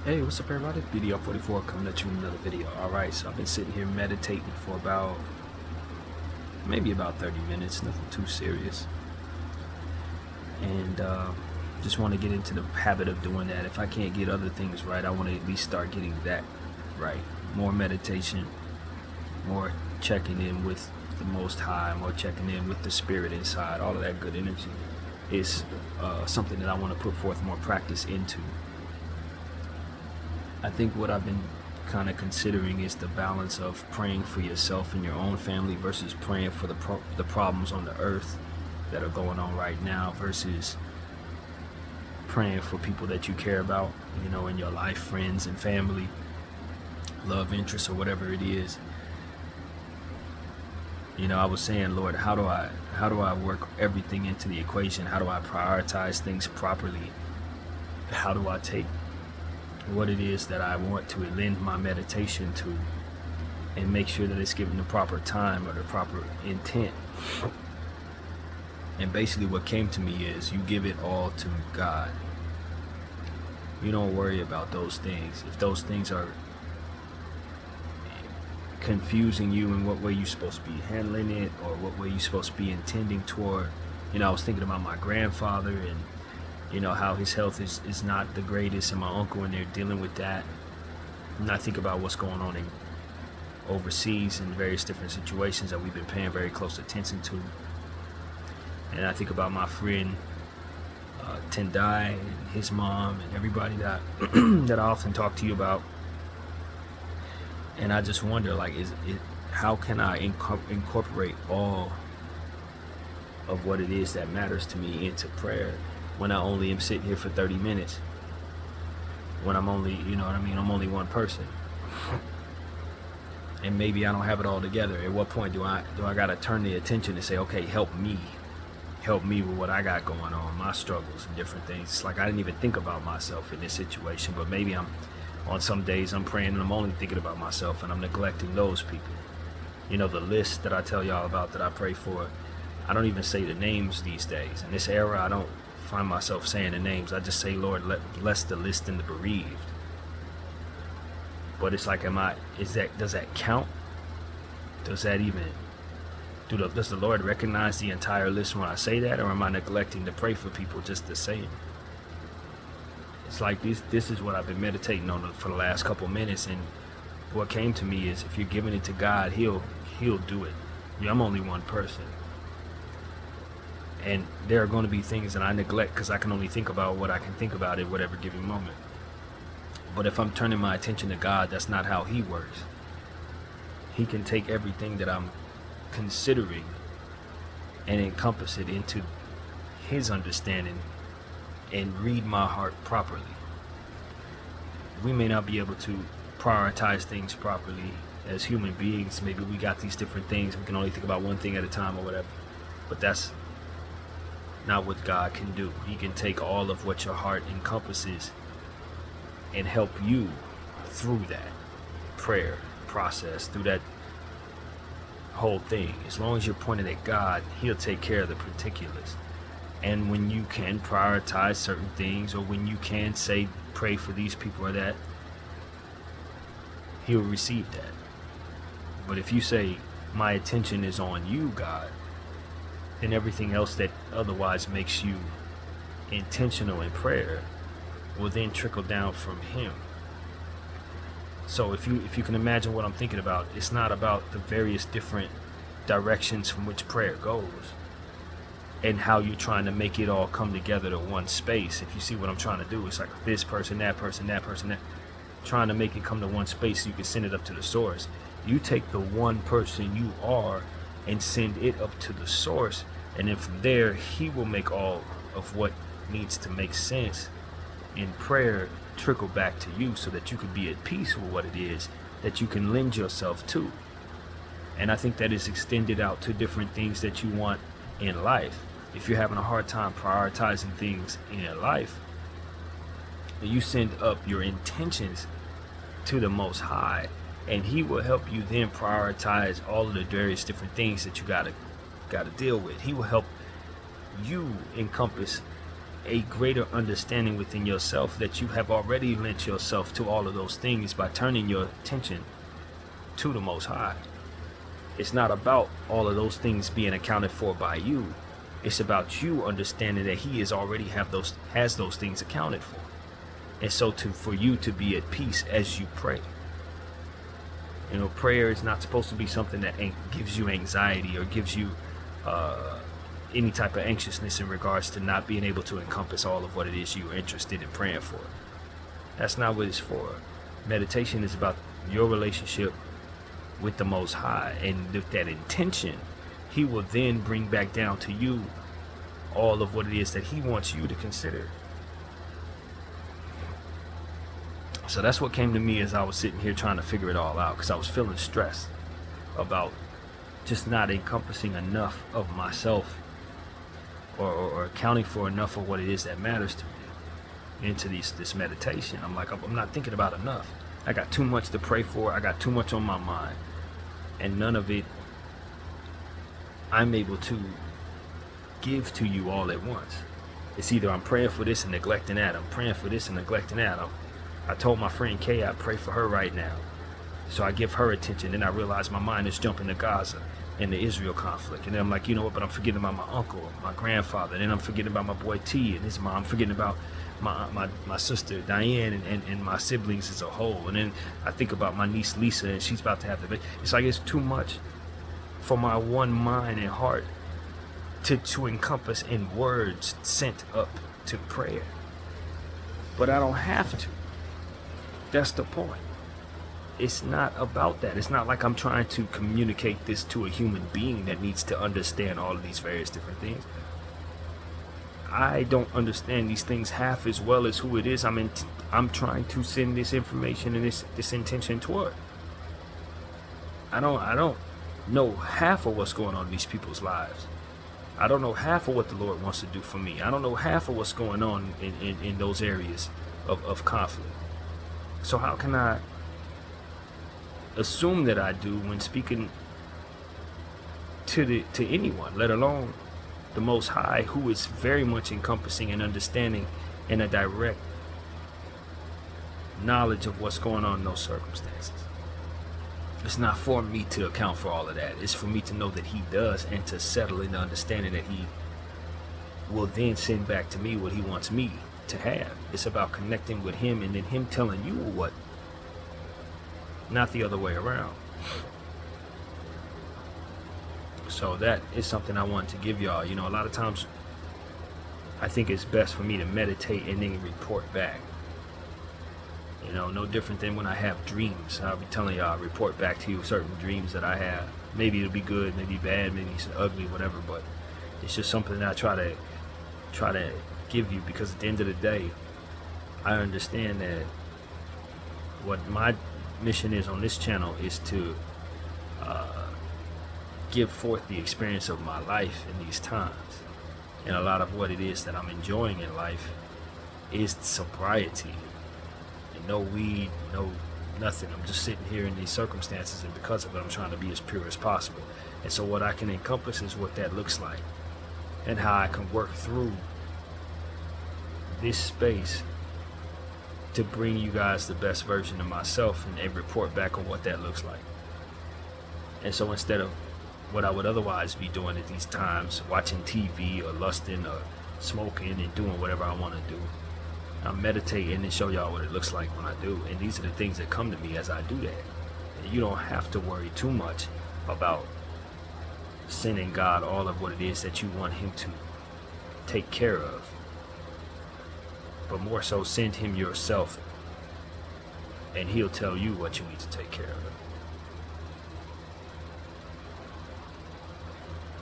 Hey, what's up everybody? BDF 44 coming at you with another video. Alright, so I've been sitting here meditating for maybe about 30 minutes, nothing too serious. And just want to get into the habit of doing that. If I can't get other things right, I want to at least start getting that right. More meditation, more checking in with the Most High, more checking in with the Spirit inside. All of that good energy is something that I want to put forth more practice into. I think what I've been kind of considering is the balance of praying for yourself and your own family versus praying for the problems on the earth that are going on right now versus praying for people that you care about, you know, in your life, friends and family, love interests or whatever it is. You know, I was saying, Lord, how do I work everything into the equation? How do I prioritize things properly? How do I take what it is that I want to lend my meditation to and make sure that it's given the proper time or the proper intent? And basically what came to me is you give it all to God. You don't worry about those things. If those things are confusing you in what way you're supposed to be handling it or what way you're supposed to be intending toward, you know, I was thinking about my grandfather and you know how his health is not the greatest, and my uncle, and they're dealing with that. And I think about what's going on overseas in various different situations that we've been paying very close attention to. And I think about my friend Tendai and his mom and everybody that that I often talk to you about. And I just wonder, like, how can I incorporate all of what it is that matters to me into prayer when I only am sitting here for 30 minutes, when I'm only, you know what I mean, I'm only one person. And maybe I don't have it all together. At what point do I gotta turn the attention and say, okay, help me with what I got going on, my struggles and different things. It's like I didn't even think about myself in this situation, but maybe on some days I'm praying and I'm only thinking about myself and I'm neglecting those people. You know, the list that I tell y'all about that I pray for, I don't even say the names these days. In this era, I don't find myself saying the names. I just say, Lord, bless the list and the bereaved. But it's like, does that count? Does that even, does the Lord recognize the entire list when I say that, or am I neglecting to pray for people just to say it? It's like this is what I've been meditating on for the last couple minutes, and what came to me is if you're giving it to God, he'll do it. I'm only one person. And there are going to be things that I neglect because I can only think about what I can think about at whatever given moment. But if I'm turning my attention to God, that's not how he works. He can take everything that I'm considering and encompass it into his understanding and read my heart properly. We may not be able to prioritize things properly as human beings. Maybe we got these different things. We can only think about one thing at a time or whatever. But that's not what God can do. He can take all of what your heart encompasses and help you through that prayer process, through that whole thing. As long as you're pointed at God, he'll take care of the particulars. And when you can prioritize certain things, or when you can say, pray for these people or that, he'll receive that. But if you say, my attention is on you, God, then everything else that otherwise makes you intentional in prayer will then trickle down from him. So if you can imagine what I'm thinking about, it's not about the various different directions from which prayer goes and how you're trying to make it all come together to one space. If you see what I'm trying to do, it's like this person, that person, that person, that, trying to make it come to one space so you can send it up to the source. You take the one person you are and send it up to the source, and then from there he will make all of what needs to make sense in prayer trickle back to you so that you can be at peace with what it is that you can lend yourself to. And I think that is extended out to different things that you want in life. If you're having a hard time prioritizing things in your life, you send up your intentions to the Most High, and he will help you then prioritize all of the various different things that you gotta deal with. He will help you encompass a greater understanding within yourself that you have already lent yourself to all of those things by turning your attention to the Most High. It's not about all of those things being accounted for by you. It's about you understanding that He has already has those things accounted for. And so for you to be at peace as you pray. You know, prayer is not supposed to be something that gives you anxiety or gives you any type of anxiousness in regards to not being able to encompass all of what it is you are interested in praying for. That's not what it's for. Meditation is about your relationship with the Most High, and with that intention, He will then bring back down to you all of what it is that He wants you to consider. So that's what came to me as I was sitting here trying to figure it all out, because I was feeling stressed about just not encompassing enough of myself or accounting for enough of what it is that matters to me into this meditation. I'm like, I'm not thinking about enough. I got too much to pray for. I got too much on my mind, and none of it I'm able to give to you all at once. It's either I'm praying for this and neglecting that. I'm praying for this and neglecting that. I told my friend Kay I pray for her right now. So I give her attention. Then I realize my mind is jumping to Gaza and the Israel conflict. And then I'm like, you know what, but I'm forgetting about my uncle, my grandfather. And then I'm forgetting about my boy T and his mom. I'm forgetting about my sister Diane and my siblings as a whole. And then I think about my niece Lisa, and she's about to have the baby. It's like it's too much for my one mind and heart to encompass in words sent up to prayer. But I don't have to. That's the point. It's not about that. It's not like I'm trying to communicate this to a human being that needs to understand all of these various different things. I don't understand these things half as well as who it is I'm trying to send this information and this intention toward. I don't know half of what's going on in these people's lives. I don't know half of what the Lord wants to do for me. I don't know half of what's going on in those areas of conflict. So how can I assume that I do when speaking to anyone, let alone the Most High, who is very much encompassing and understanding and a direct knowledge of what's going on in those circumstances? It's not for me to account for all of that. It's for me to know that He does, and to settle in the understanding that He will then send back to me what He wants me to have. It's about connecting with Him and then Him telling you what, not the other way around. So that is something I wanted to give y'all. You know, a lot of times I think it's best for me to meditate and then report back. You know, no different than when I have dreams. I'll be telling y'all, report back to you certain dreams that I have. Maybe it'll be good, maybe bad, maybe it's ugly, whatever, but it's just something that I try to give you, because at the end of the day, I understand that what my mission is on this channel is to give forth the experience of my life in these times. And a lot of what it is that I'm enjoying in life is sobriety. And no weed, no nothing. I'm just sitting here in these circumstances, and because of it, I'm trying to be as pure as possible. And so what I can encompass is what that looks like, and how I can work through this space to bring you guys the best version of myself and report back on what that looks like. And so instead of what I would otherwise be doing at these times, watching TV or lusting or smoking and doing whatever I want to do, I'm meditating and show y'all what it looks like when I do. And these are the things that come to me as I do that. And you don't have to worry too much about sending God all of what it is that you want Him to take care of, but more so send Him yourself, and He'll tell you what you need to take care of.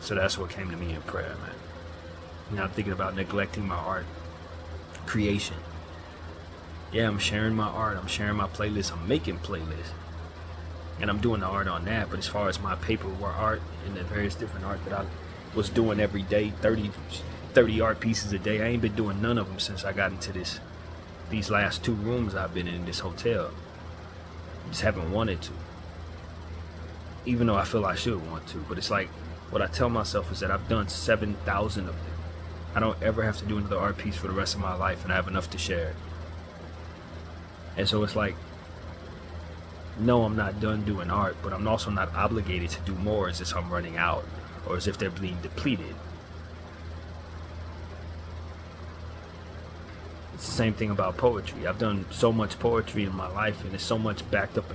So that's what came to me in prayer, man. Now I'm thinking about neglecting my art creation. Yeah, I'm sharing my art, I'm sharing my playlist, I'm making playlists, and I'm doing the art on that. But as far as my paperwork art and the various different art that I was doing every day, 30 art pieces a day, I ain't been doing none of them since I got into these last 2 rooms I've been in this hotel. Just haven't wanted to, even though I feel I should want to. But it's like, what I tell myself is that I've done 7,000 of them. I don't ever have to do another art piece for the rest of my life, and I have enough to share. And so it's like, no, I'm not done doing art, but I'm also not obligated to do more as if I'm running out or as if they're being depleted. It's the same thing about poetry. I've done so much poetry in my life, and it's so much backed up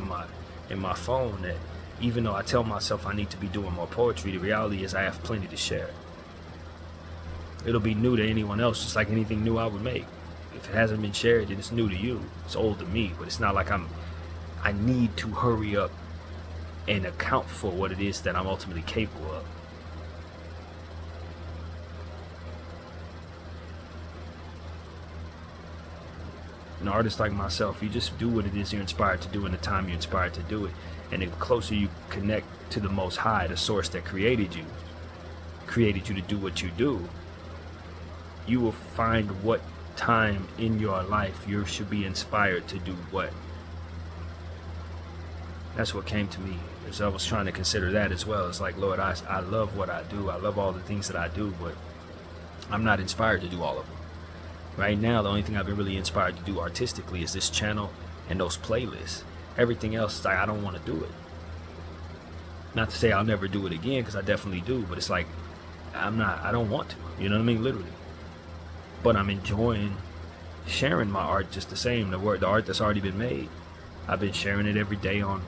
in my phone that even though I tell myself I need to be doing more poetry, the reality is I have plenty to share. It'll be new to anyone else, just like anything new I would make. If it hasn't been shared, then it's new to you. It's old to me, but it's not like I need to hurry up and account for what it is that I'm ultimately capable of. An artist like myself, you just do what it is you're inspired to do in the time you're inspired to do it. And the closer you connect to the Most High, the source that created you to do what you do, you will find what time in your life you should be inspired to do what. That's what came to me as I was trying to consider that as well. It's like, Lord, I love what I do. I love all the things that I do, but I'm not inspired to do all of them. Right now, the only thing I've been really inspired to do artistically is this channel and those playlists. Everything else is like, I don't want to do it. Not to say I'll never do it again, because I definitely do, but it's like, I don't want to, you know what I mean? Literally. But I'm enjoying sharing my art just the same, the art that's already been made. I've been sharing it every day on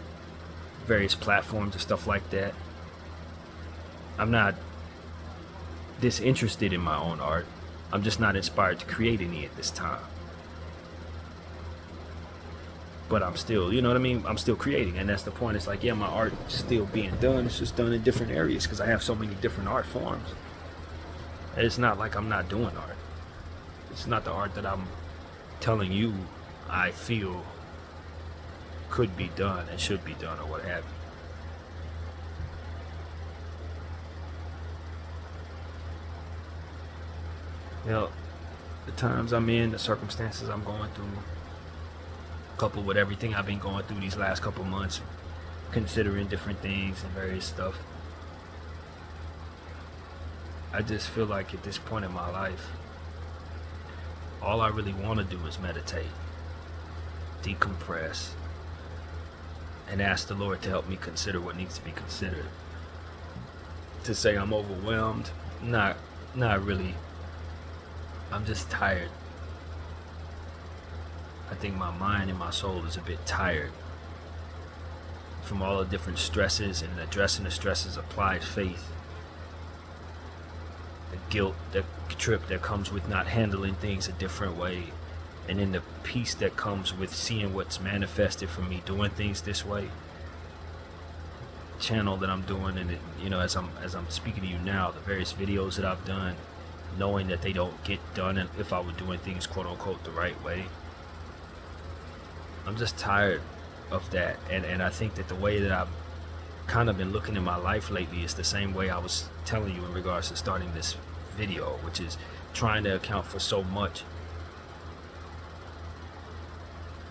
various platforms and stuff like that. I'm not disinterested in my own art. I'm just not inspired to create any at this time. But I'm still, you know what I mean? I'm still creating, and that's the point. It's like, yeah, my art is still being done. It's just done in different areas because I have so many different art forms. It's not like I'm not doing art. It's not the art that I'm telling you I feel could be done and should be done or what have you. You know, the times I'm in, the circumstances I'm going through, coupled with everything I've been going through these last couple months, considering different things and various stuff, I just feel like at this point in my life, all I really want to do is meditate, decompress, and ask the Lord to help me consider what needs to be considered. To say I'm overwhelmed, not really. I'm just tired. I think my mind and my soul is a bit tired from all the different stresses, and addressing the stresses applies faith. The guilt, the trip that comes with not handling things a different way, and then the peace that comes with seeing what's manifested from me doing things this way. Channel that I'm doing, and it, you know, as I'm speaking to you now, the various videos that I've done, knowing that they don't get done if I were doing things quote unquote the right way. I'm just tired of that, and I think that the way that I've kind of been looking in my life lately is the same way I was telling you in regards to starting this video, which is trying to account for so much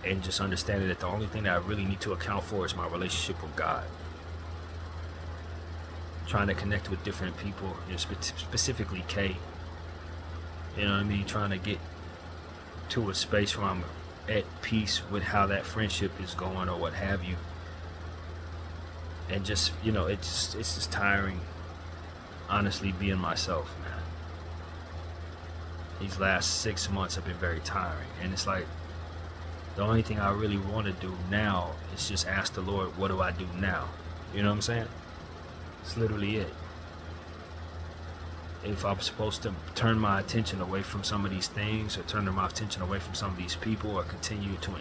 and just understanding that the only thing that I really need to account for is my relationship with God. Trying to connect with different people, you know, specifically Kay. You know what I mean? Trying to get to a space where I'm at peace with how that friendship is going or what have you. And just, you know, it's just tiring, honestly, being myself, man. These last 6 months have been very tiring. And it's like, the only thing I really want to do now is just ask the Lord, what do I do now? You know what I'm saying? It's literally it. If I'm supposed to turn my attention away from some of these things, or turn my attention away from some of these people, or continue to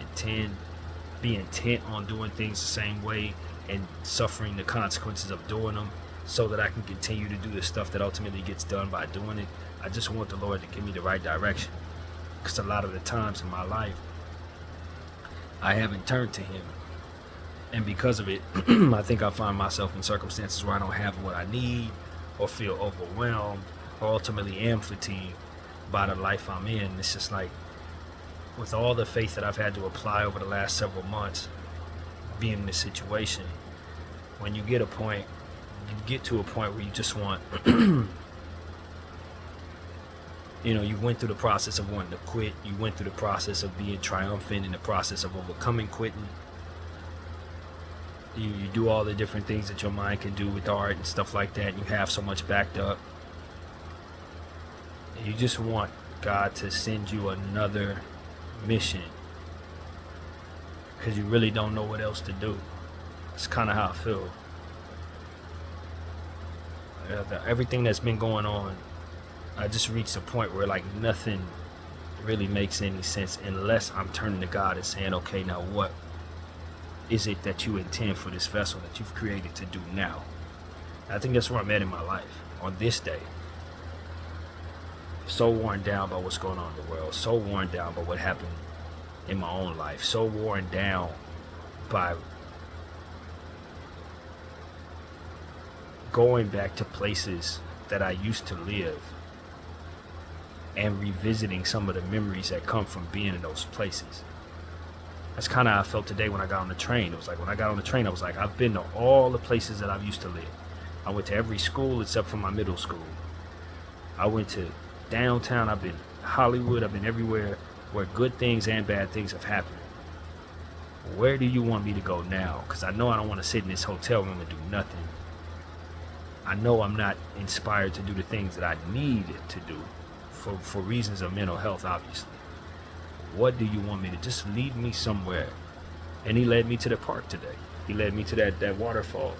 be intent on doing things the same way and suffering the consequences of doing them so that I can continue to do the stuff that ultimately gets done by doing it, I just want the Lord to give me the right direction. Because a lot of the times in my life, I haven't turned to Him. And because of it, I think I find myself in circumstances where I don't have what I need, or feel overwhelmed, or ultimately am fatigued by the life I'm in. It's just like, with all the faith that I've had to apply over the last several months, being in this situation, when you get to a point where you just want You went through the process of wanting to quit. You went through the process of being triumphant in the process of overcoming quitting. You do all the different things that your mind can do with art and stuff like that. And you have so much backed up. And you just want God to send you another mission because you really don't know what else to do. It's kind of how I feel. Everything that's been going on, I just reached a point where like nothing really makes any sense unless I'm turning to God and saying, okay, now what is it that you intend for this vessel that you've created to do now? I think that's where I'm at in my life on this day. So worn down by what's going on in the world, so worn down by what happened in my own life, so worn down by going back to places that I used to live and revisiting some of the memories that come from being in those places. That's kind of how I felt today when I got on the train. It was like when I got on the train, I was like, I've been to all the places that I used to live. I went to every school except for my middle school. I went to downtown. I've been Hollywood. I've been everywhere where good things and bad things have happened. Where do you want me to go now? Because I know I don't want to sit in this hotel room and do nothing. I know I'm not inspired to do the things that I need to do for reasons of mental health, obviously. What do you want me to just lead me somewhere? And he led me to the park today. He led me to that waterfall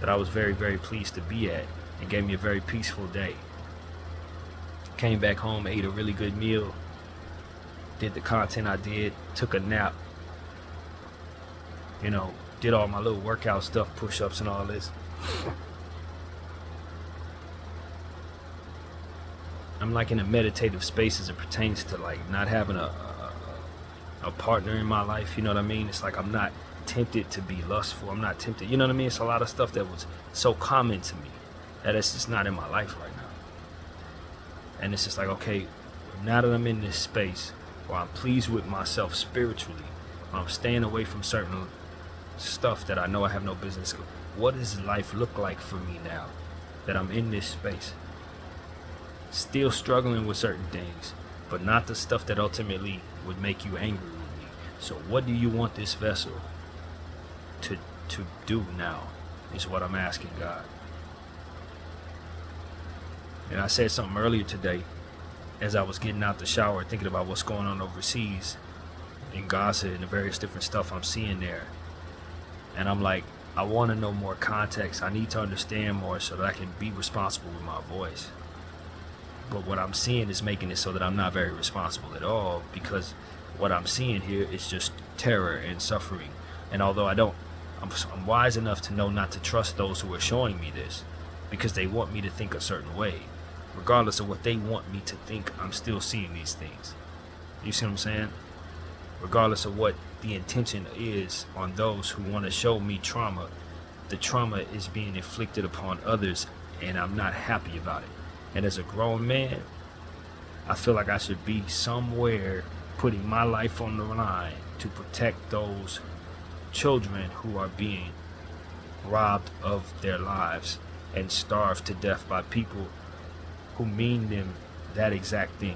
that I was very, very pleased to be at and gave me a very peaceful day. Came back home, ate a really good meal, did the content I did, took a nap, did all my little workout stuff, push-ups and all this. I'm like in a meditative space as it pertains to like not having a partner in my life, you know what I mean? It's like I'm not tempted to be lustful. I'm not tempted, you know what I mean? It's a lot of stuff that was so common to me that it's just not in my life right now. And it's just like, okay, now that I'm in this space where I'm pleased with myself spiritually, I'm staying away from certain stuff that I know I have no business. What does life look like for me now that I'm in this space? Still struggling with certain things, but not the stuff that ultimately would make you angry with me. So what do you want this vessel to do now is what I'm asking God. And I said something earlier today as I was getting out the shower thinking about what's going on overseas in Gaza and the various different stuff I'm seeing there. And I'm like, I want to know more context. I need to understand more so that I can be responsible with my voice. But what I'm seeing is making it so that I'm not very responsible at all, because what I'm seeing here is just terror and suffering. And although I'm wise enough to know not to trust those who are showing me this, because they want me to think a certain way. Regardless of what they want me to think, I'm still seeing these things. You see what I'm saying? Regardless of what the intention is on those who want to show me trauma, the trauma is being inflicted upon others, and I'm not happy about it. And as a grown man, I feel like I should be somewhere putting my life on the line to protect those children who are being robbed of their lives and starved to death by people who mean them that exact thing.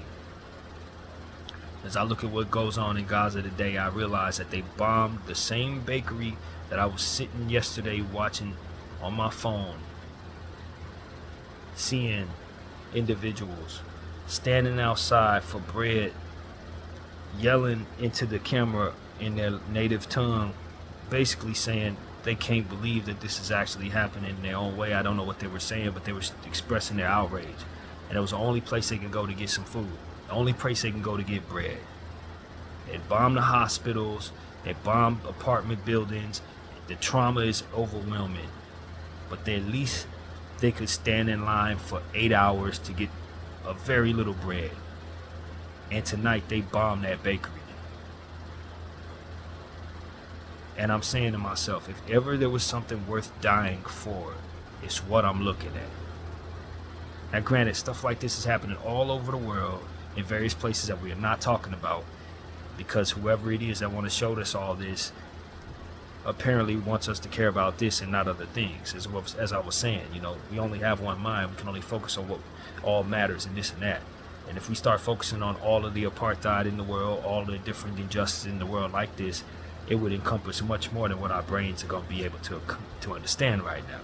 As I look at what goes on in Gaza today, I realize that they bombed the same bakery that I was sitting yesterday watching on my phone, seeing individuals standing outside for bread, yelling into the camera in their native tongue, basically saying they can't believe that this is actually happening in their own way. I don't know what they were saying, but they were expressing their outrage. And it was the only place they could go to get some food, the only place they can go to get bread. They bombed the hospitals, they bombed apartment buildings. The trauma is overwhelming, but at least they could stand in line for 8 hours to get a very little bread. And tonight they bombed that bakery. And I'm saying to myself, if ever there was something worth dying for, it's what I'm looking at. Now granted, stuff like this is happening all over the world in various places that we are not talking about, because whoever it is that want to show us all this apparently wants us to care about this and not other things. As I was saying, we only have one mind. We can only focus on what all matters and this and that. And if we start focusing on all of the apartheid in the world, all the different injustices in the world like this, it would encompass much more than what our brains are going to be able to understand right now.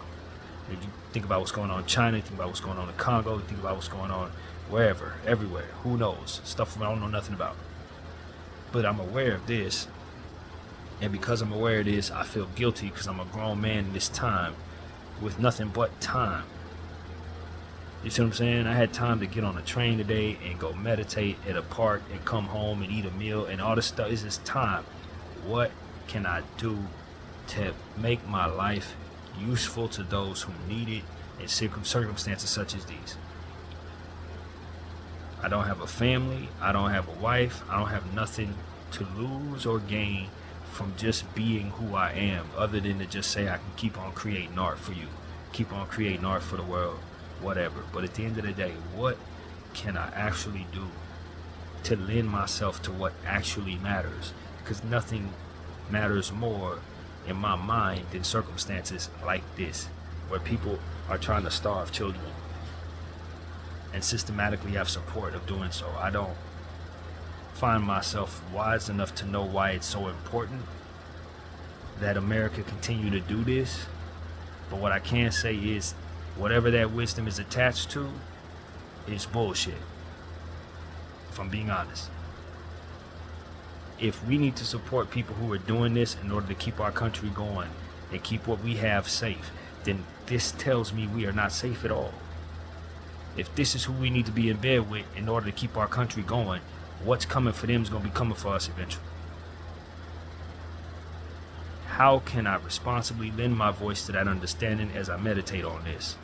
If you think about what's going on in China, think about what's going on in Congo, think about what's going on wherever, everywhere, who knows, stuff I don't know nothing about. But I'm aware of this, and because I'm aware of this, I feel guilty because I'm a grown man in this time with nothing but time. You see what I'm saying? I had time to get on a train today and go meditate at a park and come home and eat a meal and all this stuff. It's just time. What can I do to make my life useful to those who need it in circumstances such as these? I don't have a family. I don't have a wife. I don't have nothing to lose or gain from just being who I am, other than to just say I can keep on creating art for you, keep on creating art for the world, whatever. But at the end of the day, what can I actually do to lend myself to what actually matters? Because nothing matters more in my mind than circumstances like this, where people are trying to starve children and systematically have support of doing so. I don't find myself wise enough to know why it's so important that America continue to do this. But what I can say is whatever that wisdom is attached to is bullshit, if I'm being honest. If we need to support people who are doing this in order to keep our country going and keep what we have safe, then this tells me we are not safe at all. If this is who we need to be in bed with in order to keep our country going, what's coming for them is going to be coming for us eventually. How can I responsibly lend my voice to that understanding as I meditate on this?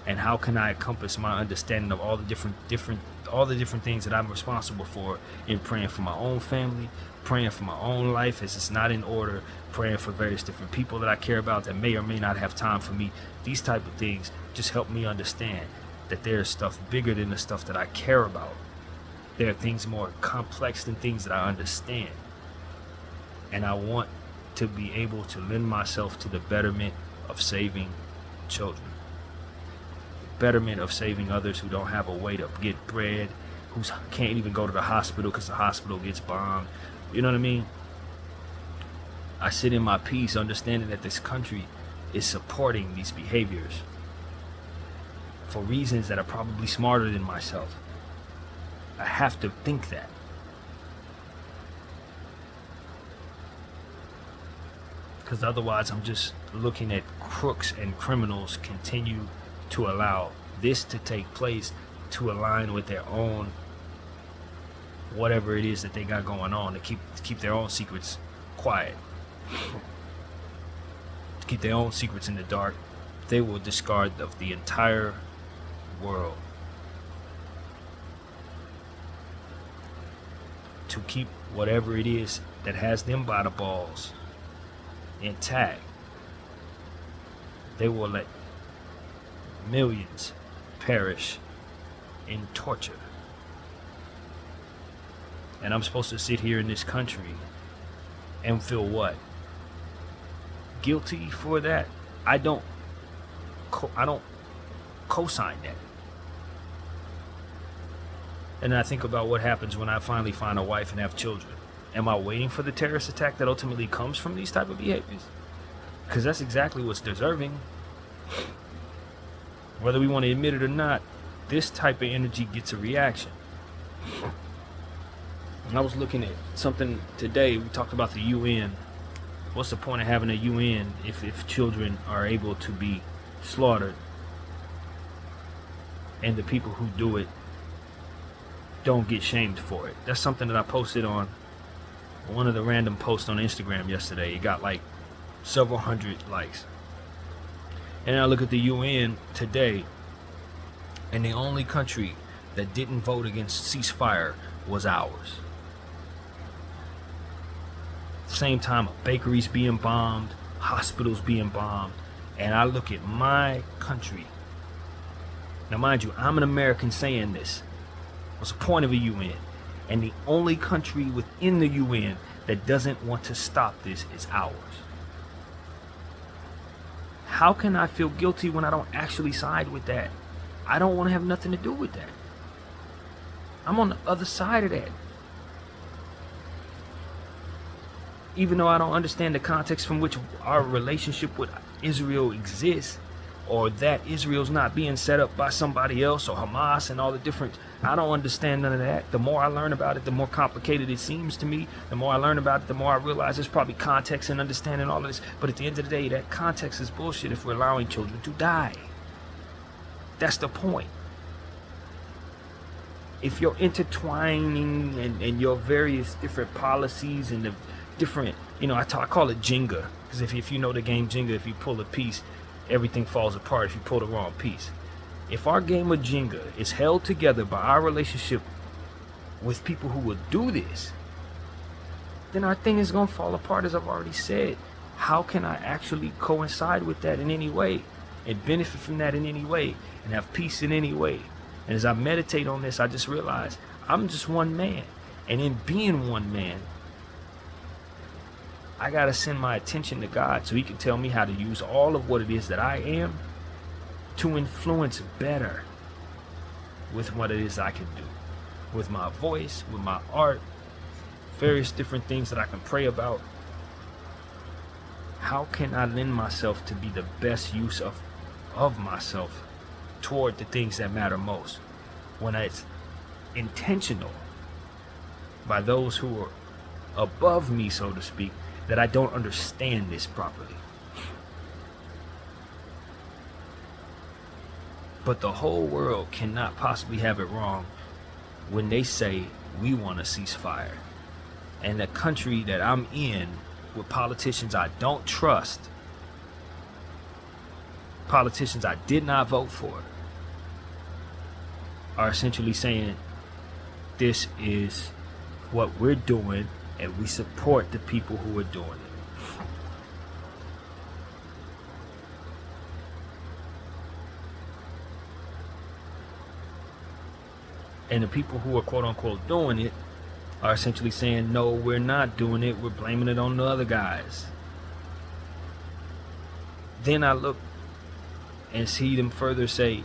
And how can I encompass my understanding of all the different things that I'm responsible for in praying for my own family, praying for my own life as it's not in order, praying for various different people that I care about that may or may not have time for me. These type of things just help me understand that there's stuff bigger than the stuff that I care about. There are things more complex than things that I understand. And I want to be able to lend myself to the betterment of saving children. Betterment of saving others who don't have a way to get bread, who can't even go to the hospital because the hospital gets bombed. You know what I mean? I sit in my peace understanding that this country is supporting these behaviors for reasons that are probably smarter than myself. I have to think that. Because otherwise I'm just looking at crooks and criminals continue to allow this to take place to align with their own whatever it is that they got going on, to keep their own secrets quiet, to keep their own secrets in the dark. They will discard of the entire world to keep whatever it is that has them by the balls intact. They will let millions perish in torture. And I'm supposed to sit here in this country and feel what? Guilty for that? I don't co-sign that. And I think about what happens when I finally find a wife and have children. Am I waiting for the terrorist attack that ultimately comes from these type of behaviors? Because that's exactly what's deserving. Whether we want to admit it or not, this type of energy gets a reaction. And I was looking at something today. We talked about the UN. What's the point of having a UN if children are able to be slaughtered and the people who do it don't get shamed for it? That's something that I posted on one of the random posts on Instagram yesterday. It got like several hundred likes. And I look at the UN today, and the only country that didn't vote against ceasefire was ours. Same time, bakeries being bombed, hospitals being bombed, and I look at my country. Now, mind you, I'm an American saying this. What's the point of a UN? And the only country within the UN that doesn't want to stop this is ours. How can I feel guilty when I don't actually side with that? I don't want to have nothing to do with that. I'm on the other side of that. Even though I don't understand the context from which our relationship with Israel exists, or that Israel's not being set up by somebody else or Hamas and all the different, I don't understand none of that. The more I learn about it, the more complicated it seems to me. The more I learn about it, the more I realize there's probably context and understanding all of this. But at the end of the day, that context is bullshit if we're allowing children to die. That's the point. If you're intertwining and your various different policies and the different, I call it Jenga, because if you know the game Jenga, if you pull a piece, everything falls apart if you pull the wrong piece. If our game of Jenga is held together by our relationship with people who will do this, then our thing is going to fall apart, as I've already said. How can I actually coincide with that in any way and benefit from that in any way and have peace in any way? And as I meditate on this, I just realize I'm just one man. And in being one man, I got to send my attention to God so he can tell me how to use all of what it is that I am to influence better with what it is I can do. With my voice, with my art, various different things that I can pray about. How can I lend myself to be the best use of myself toward the things that matter most when it's intentional by those who are above me, so to speak, that I don't understand this properly. But the whole world cannot possibly have it wrong when they say we want a ceasefire. And the country that I'm in, with politicians I don't trust, politicians I did not vote for, are essentially saying this is what we're doing and we support the people who are doing it. And the people who are quote unquote doing it are essentially saying, no, we're not doing it. We're blaming it on the other guys. Then I look and see them further say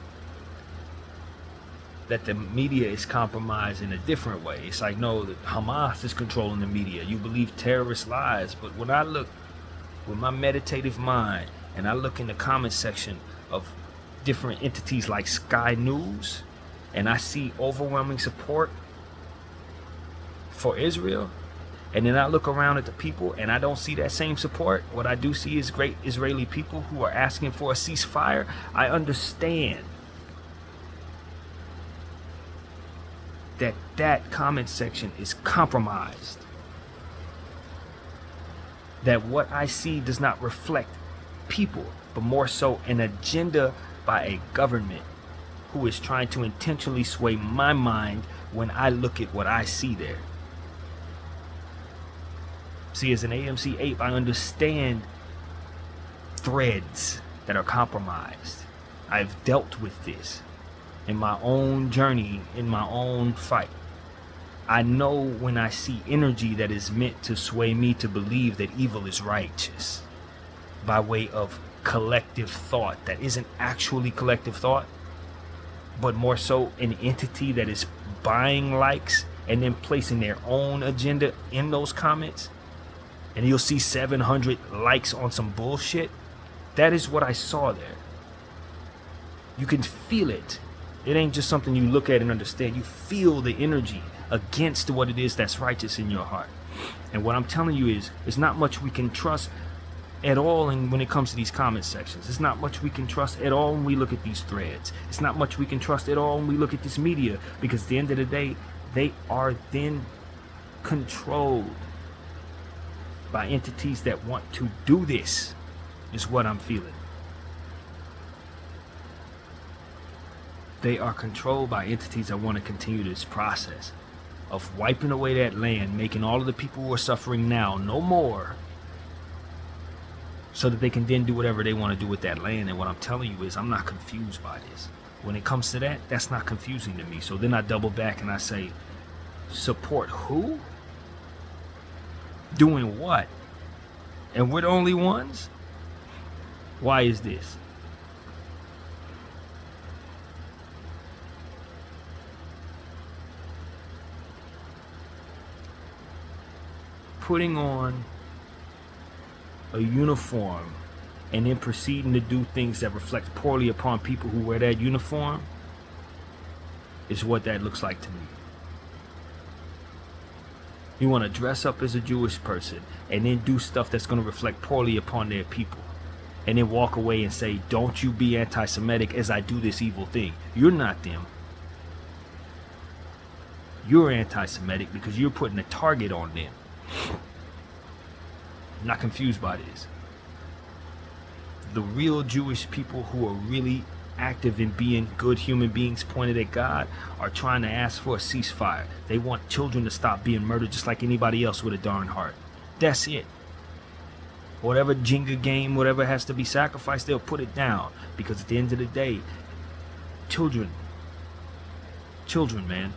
that the media is compromised in a different way. It's like, no, that Hamas is controlling the media. You believe terrorist lies. But when I look with my meditative mind and I look in the comment section of different entities like Sky News, and I see overwhelming support for Israel, and then I look around at the people and I don't see that same support, what I do see is great Israeli people who are asking for a ceasefire. I understand that comment section is compromised. That what I see does not reflect people, but more so an agenda by a government who is trying to intentionally sway my mind when I look at what I see there. See, as an AMC ape, I understand threads that are compromised. I've dealt with this in my own journey, in my own fight. I know when I see energy that is meant to sway me to believe that evil is righteous by way of collective thought that isn't actually collective thought, but more so an entity that is buying likes and then placing their own agenda in those comments. And you'll see 700 likes on some bullshit. That is what I saw there. You can feel it. It ain't just something you look at and understand. You feel the energy against what it is that's righteous in your heart. And what I'm telling you is, there's not much we can trust at all when it comes to these comment sections. It's not much we can trust at all when we look at these threads. It's not much we can trust at all when we look at this media, because at the end of the day, they are then controlled by entities that want to do this, is what I'm feeling. They are controlled by entities that want to continue this process of wiping away that land, making all of the people who are suffering now no more, so that they can then do whatever they want to do with that land. And what I'm telling you is, I'm not confused by this. When it comes to that, that's not confusing to me. So then I double back and I say, support who? Doing what? And we're the only ones? Why is this? putting on a uniform and then proceeding to do things that reflect poorly upon people who wear that uniform is what that looks like to me. You want to dress up as a Jewish person and then do stuff that's going to reflect poorly upon their people, and then walk away and say, don't you be anti-Semitic as I do this evil thing. You're not them. You're anti-Semitic because you're putting a target on them. I'm not confused by this. The real Jewish people who are really active in being good human beings pointed at God are trying to ask for a ceasefire. They want children to stop being murdered just like anybody else with a darn heart. That's it. Whatever Jenga game, whatever has to be sacrificed, they'll put it down. Because at the end of the day, children, man.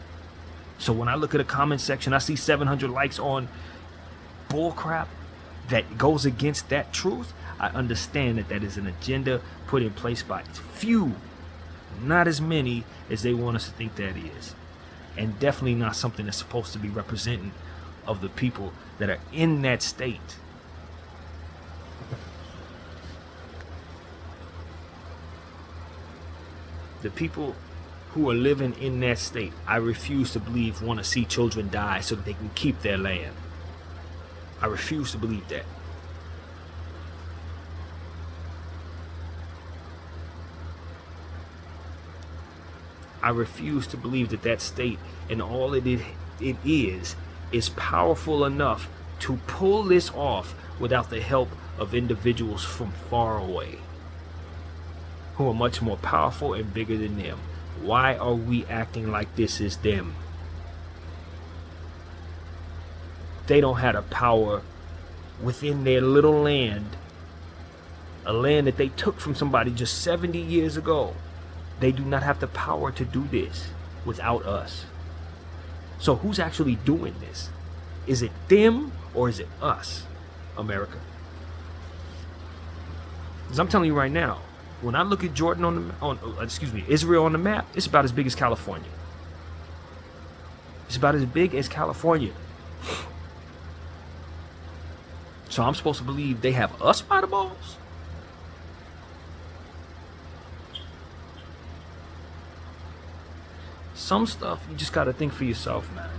So when I look at a comment section, I see 700 likes on bullcrap that goes against that truth. I understand that that is an agenda put in place by few, not as many as they want us to think that is. And definitely not something that's supposed to be representing of the people that are in that state. The people who are living in that state, I refuse to believe want to see children die so that they can keep their land. I refuse to believe that. I refuse to believe that that state and all it is powerful enough to pull this off without the help of individuals from far away who are much more powerful and bigger than them. Why are we acting like this is them? They don't have the power within their little land, a land that they took from somebody just 70 years ago. They do not have the power to do this without us. So who's actually doing this? Is it them or is it us, America? Because I'm telling you right now, when I look at Israel on the map, it's about as big as California. It's about as big as California. So I'm supposed to believe they have us by the balls? Some stuff you just got to think for yourself, man.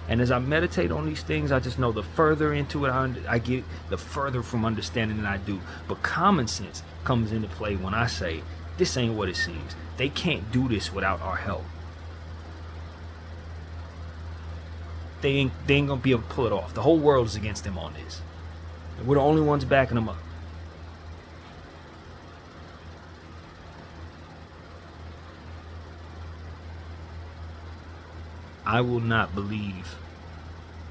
And as I meditate on these things, I just know the further into it I get, the further from understanding that I do. But common sense comes into play when I say, this ain't what it seems. They can't do this without our help. They ain't gonna be able to pull it off. The whole world is against them on this. And we're the only ones backing them up. I will not believe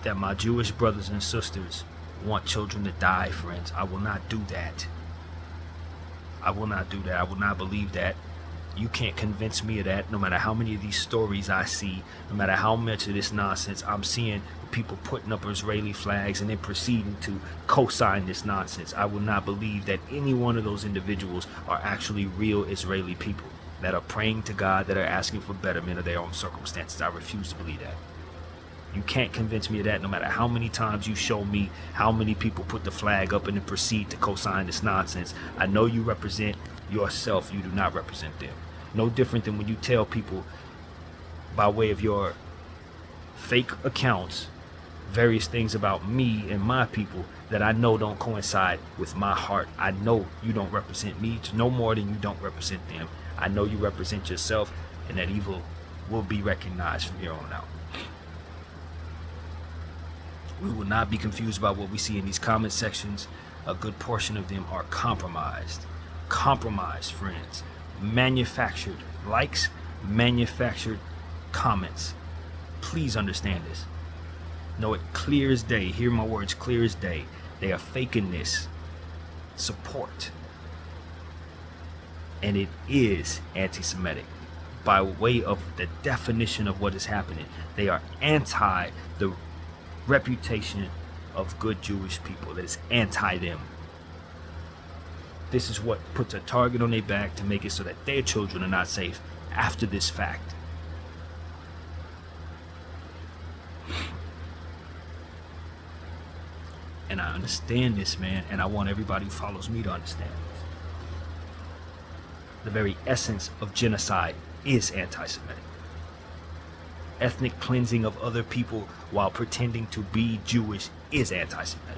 that my Jewish brothers and sisters want children to die, friends. I will not do that. I will not do that. I will not believe that. You can't convince me of that, no matter how many of these stories I see, no matter how much of this nonsense I'm seeing, people putting up Israeli flags and then proceeding to co-sign this nonsense. I will not believe that any one of those individuals are actually real Israeli people that are praying to God, that are asking for betterment of their own circumstances. I refuse to believe that. You can't convince me of that, no matter how many times you show me how many people put the flag up and then proceed to co-sign this nonsense. I know you represent yourself. You do not represent them. No different than when you tell people by way of your fake accounts various things about me and my people that I know don't coincide with my heart. I know you don't represent me no more than you don't represent them. I know you represent yourself, and that evil will be recognized from here on out. We will not be confused by what we see in these comment sections. A good portion of them are compromised. Compromised, friends. Manufactured likes, manufactured comments. Please understand this. Know it clear as day. Hear my words clear as day. They are faking this support. And it is anti-Semitic by way of the definition of what is happening. They are anti the reputation of good Jewish people. That is anti them. This is what puts a target on their back to make it so that their children are not safe after this fact. And I understand this, man, and I want everybody who follows me to understand this. The very essence of genocide is anti-Semitic. Ethnic cleansing of other people while pretending to be Jewish is anti-Semitic.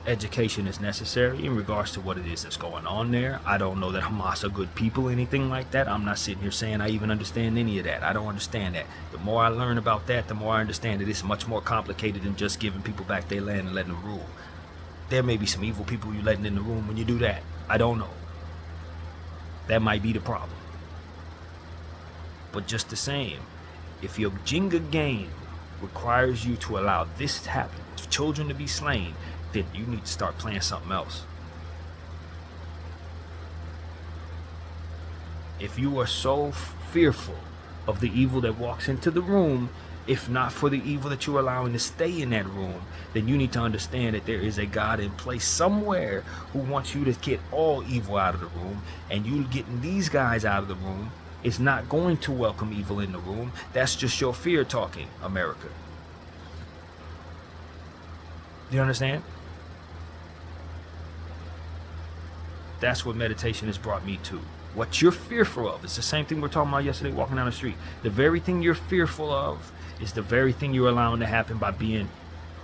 Education is necessary in regards to what it is that's going on there. I don't know that Hamas are good people or anything like that. I'm not sitting here saying I even understand any of that. I don't understand that. The more I learn about that, the more I understand that it's much more complicated than just giving people back their land and letting them rule. There may be some evil people you're letting in the room when you do that. I don't know. That might be the problem. But just the same, if your Jenga game requires you to allow this to happen, children to be slain, then you need to start playing something else. If you are so fearful of the evil that walks into the room, if not for the evil that you're allowing to stay in that room, then you need to understand that there is a God in place somewhere who wants you to get all evil out of the room, and you getting these guys out of the room is not going to welcome evil in the room. That's just your fear talking, America. Do you understand? That's what meditation has brought me to. What you're fearful of is the same thing we were talking about yesterday walking down the street. The very thing you're fearful of is the very thing you're allowing to happen by being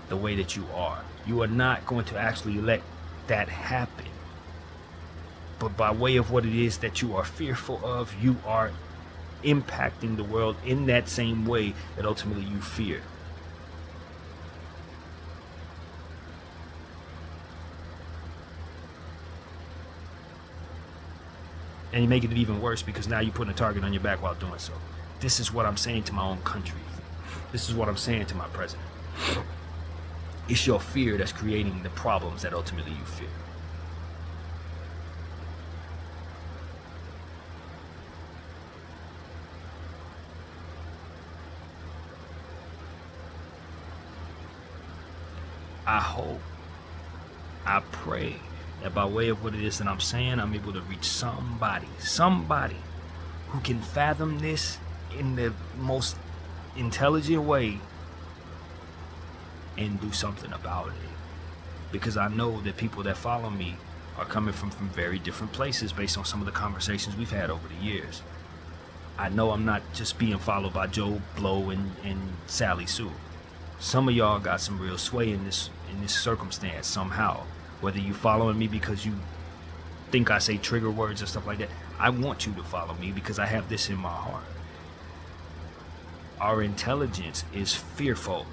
the way that you are. You are not going to actually let that happen. But by way of what it is that you are fearful of, you are impacting the world in that same way that ultimately you fear. And you're making it even worse because now you're putting a target on your back while doing so. This is what I'm saying to my own country. This is what I'm saying to my president. It's your fear that's creating the problems that ultimately you fear. I hope, I pray that by way of what it is that I'm saying, I'm able to reach somebody who can fathom this in the most intelligent way and do something about it. Because I know that people that follow me are coming from very different places based on some of the conversations we've had over the years. I know I'm not just being followed by Joe Blow and Sally Sue. Some of y'all got some real sway in this circumstance somehow. Whether you following me because you think I say trigger words and stuff like that, I want you to follow me because I have this in my heart. Our intelligence is fearful.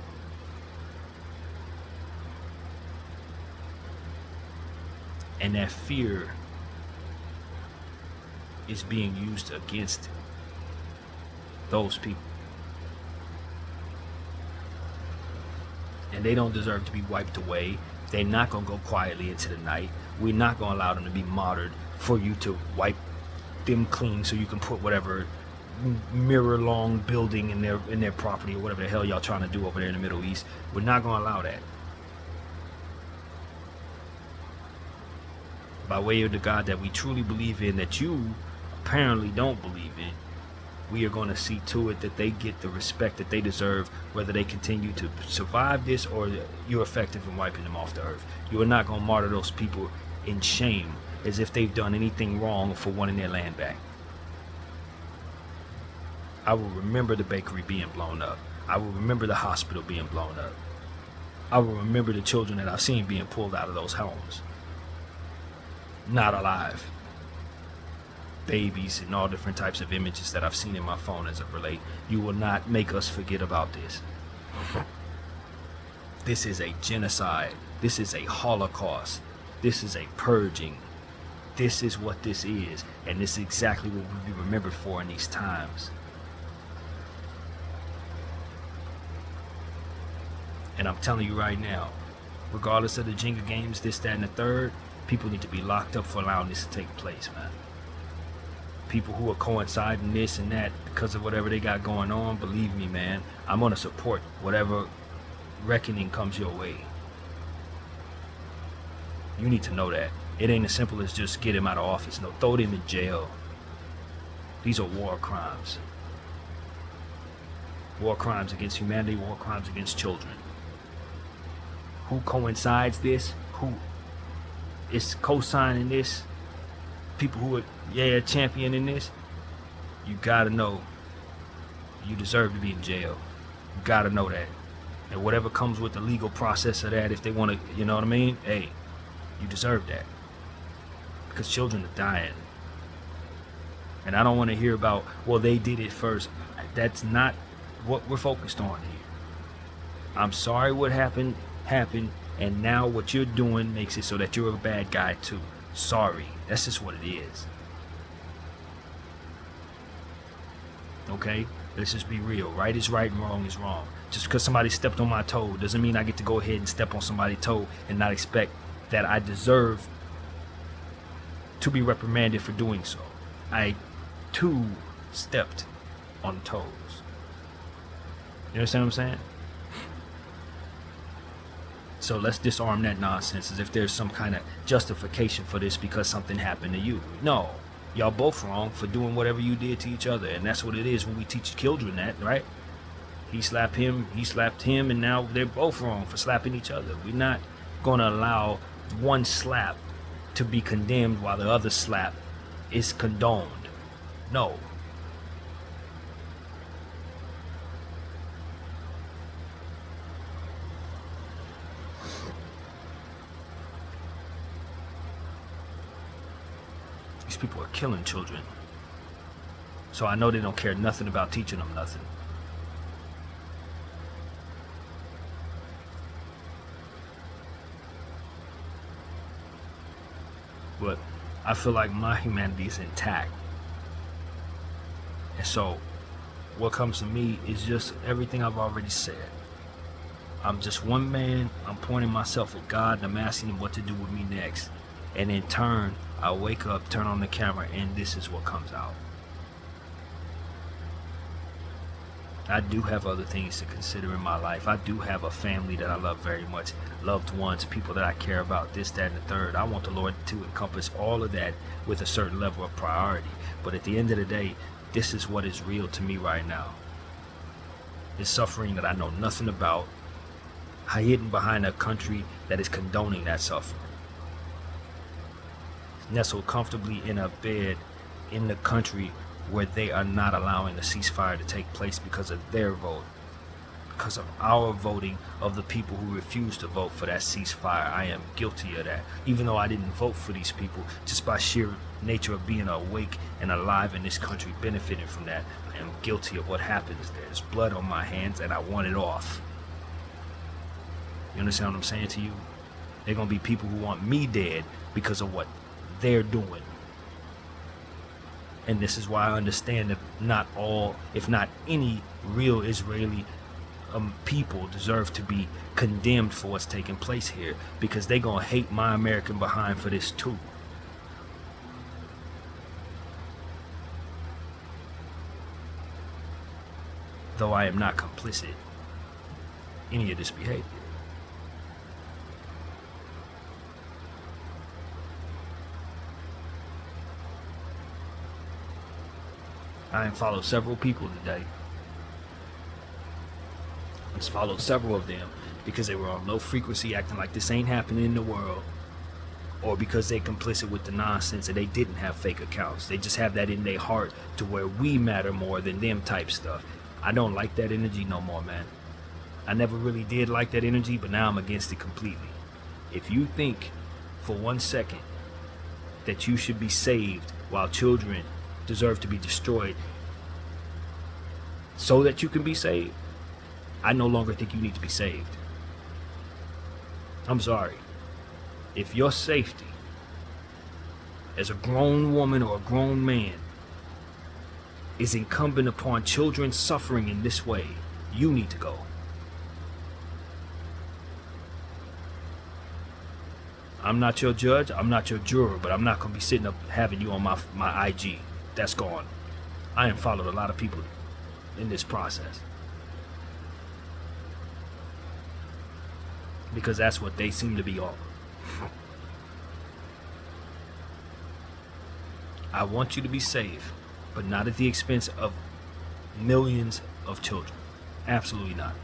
And that fear is being used against those people. And they don't deserve to be wiped away. They're not going to go quietly into the night. We're not going to allow them to be martyred for you to wipe them clean so you can put whatever mirror long building in their property or whatever the hell y'all trying to do over there in the Middle East. We're not going to allow that. By way of the God that we truly believe in, that you apparently don't believe in, we are going to see to it that they get the respect that they deserve, whether they continue to survive this or you're effective in wiping them off the earth. You are not going to martyr those people in shame as if they've done anything wrong for wanting their land back. I will remember the bakery being blown up. I will remember the hospital being blown up. I will remember the children that I've seen being pulled out of those homes. Not alive. Babies and all different types of images that I've seen in my phone as of late. You will not make us forget about this. This is a genocide. This is a Holocaust. This is a purging. This is what this is. And this is exactly what we'll be remembered for in these times. And I'm telling you right now, regardless of the Jenga games, this, that, and the third, people need to be locked up for allowing this to take place, man. People who are coinciding this and that because of whatever they got going on, believe me, man, I'm going to support whatever reckoning comes your way. You need to know that. It ain't as simple as just get him out of office. No, throw them in jail. These are war crimes. War crimes against humanity, war crimes against children. Who coincides this? Who is co-signing this? People who are championing this? You gotta know you deserve to be in jail. You gotta know that. And whatever comes with the legal process of that, if they want to, you know what I mean? Hey, you deserve that. Because children are dying. And I don't want to hear about, well, they did it first. That's not what we're focused on here. I'm sorry what happened, and now what you're doing makes it so that you're a bad guy too. Sorry. That's just what it is. Okay? Let's just be real. Right is right and wrong is wrong. Just because somebody stepped on my toe doesn't mean I get to go ahead and step on somebody's toe and not expect that I deserve to be reprimanded for doing so. I too stepped on toes. You understand what I'm saying? So let's disarm that nonsense as if there's some kind of justification for this because something happened to you. No, y'all both wrong for doing whatever you did to each other. And that's what it is when we teach children that, right? He slapped him, and now they're both wrong for slapping each other. We're not going to allow one slap to be condemned while the other slap is condoned. No. These people are killing children. So I know they don't care nothing about teaching them nothing. But I feel like my humanity is intact. And so what comes to me is just everything I've already said. I'm just one man. I'm pointing myself at God and I'm asking him what to do with me next. And in turn, I wake up, turn on the camera, and this is what comes out. I do have other things to consider in my life. I do have a family that I love very much, loved ones, people that I care about, this, that, and the third. I want the Lord to encompass all of that with a certain level of priority. But at the end of the day, this is what is real to me right now. It's suffering that I know nothing about, hidden behind a country that is condoning that suffering. Nestled comfortably in a bed in the country where they are not allowing the ceasefire to take place because of their vote, because of our voting of the people who refused to vote for that ceasefire. I am guilty of that, even though I didn't vote for these people. Just by sheer nature of being awake and alive in this country, benefiting from that, I am guilty of what happens. There's blood on my hands and I want it off. You understand what I'm saying to you? There are going to be people who want me dead because of what they're doing. And this is why I understand that not all, if not any, real Israeli people deserve to be condemned for what's taking place here, because they're going to hate my American behind for this too. Though I am not complicit in any of this behavior. I have followed several people today. I just followed several of them because they were on low frequency acting like this ain't happening in the world, or because they're complicit with the nonsense and they didn't have fake accounts. They just have that in their heart to where we matter more than them type stuff. I don't like that energy no more, man. I never really did like that energy, but now I'm against it completely. If you think for 1 second that you should be saved while children deserve to be destroyed so that you can be saved, I no longer think you need to be saved. I'm sorry. If your safety as a grown woman or a grown man is incumbent upon children suffering in this way, you need to go. I'm not your judge, I'm not your juror, but I'm not going to be sitting up having you on my IG. That's gone. I have followed a lot of people in this process, because that's what they seem to be on. I want you to be safe, but not at the expense of millions of children. Absolutely not.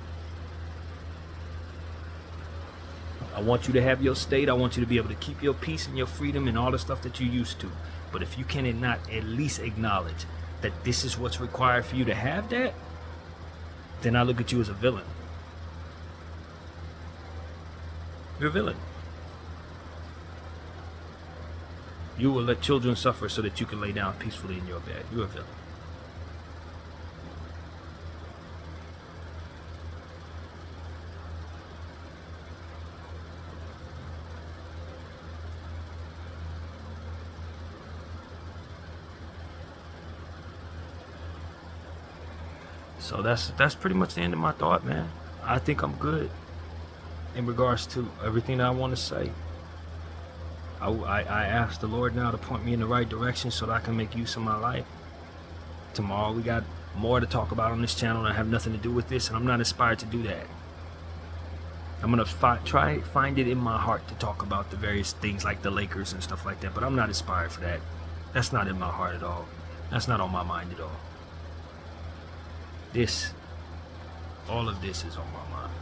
I want you to have your state. I want you to be able to keep your peace and your freedom and all the stuff that you used to. But if you cannot at least acknowledge that this is what's required for you to have that, then I look at you as a villain. You're a villain. You will let children suffer so that you can lay down peacefully in your bed. You're a villain. So that's pretty much the end of my thought, man. I think I'm good in regards to everything that I want to say. I ask the Lord now to point me in the right direction so that I can make use of my life. Tomorrow we got more to talk about on this channel and I have nothing to do with this, and I'm not inspired to do that. I'm gonna find it in my heart to talk about the various things like the Lakers and stuff like that, but I'm not inspired for that. That's not in my heart at all. That's not on my mind at all. All of this is on my mind.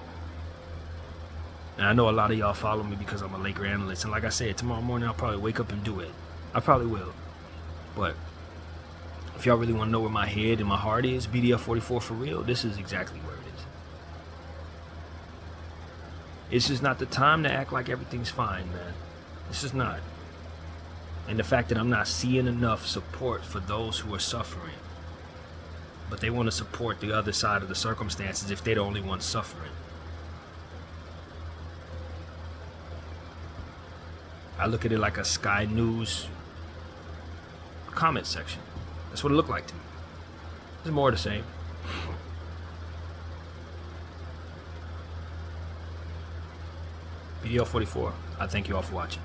And I know a lot of y'all follow me because I'm a Laker analyst. And like I said, tomorrow morning I'll probably wake up and do it. I probably will. But if y'all really want to know where my head and my heart is, BDF 44 for real, this is exactly where it is. It's just not the time to act like everything's fine, man. This is not. And the fact that I'm not seeing enough support for those who are suffering, but they want to support the other side of the circumstances if they're the only ones suffering. I look at it like a Sky News comment section. That's what it looked like to me. There's more to say. BDL 44, I thank you all for watching.